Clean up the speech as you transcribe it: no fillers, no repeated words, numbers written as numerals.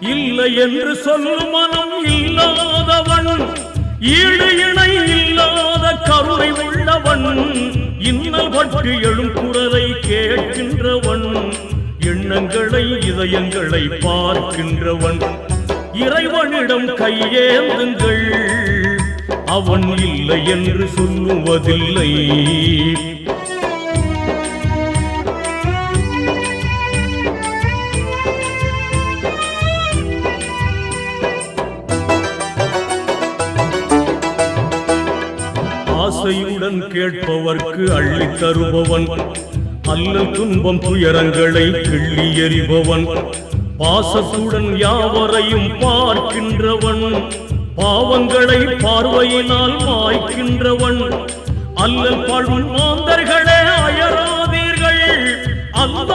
இல்லை என்று சொல்லும் மனம் இல்லாதவன், ஈடு இணை இல்லாத கருணை உள்ளவன், இன்னல் பற்றி எழும் குரலை கேட்கின்றவன், எண்ணங்களை இதயங்களை பார்க்கின்றவன், இறைவனிடம் கையேந்துங்கள், அவன் இல்லை என்று சொல்லுவதில்லை. ஆசையுடன் கேட்பவர்க்கு அள்ளி தருபவன், அல்லல் துன்பம் துயரங்களை கிள்ளி எறிபவன், பாசத்துடன் யாவரையும் பார்க்கின்றவன், பாவங்களை பார்வையினால் மாய்க்கின்றவன், அல்லல் பழும் மாந்தர்களே அயராதீர்கள், அல்ல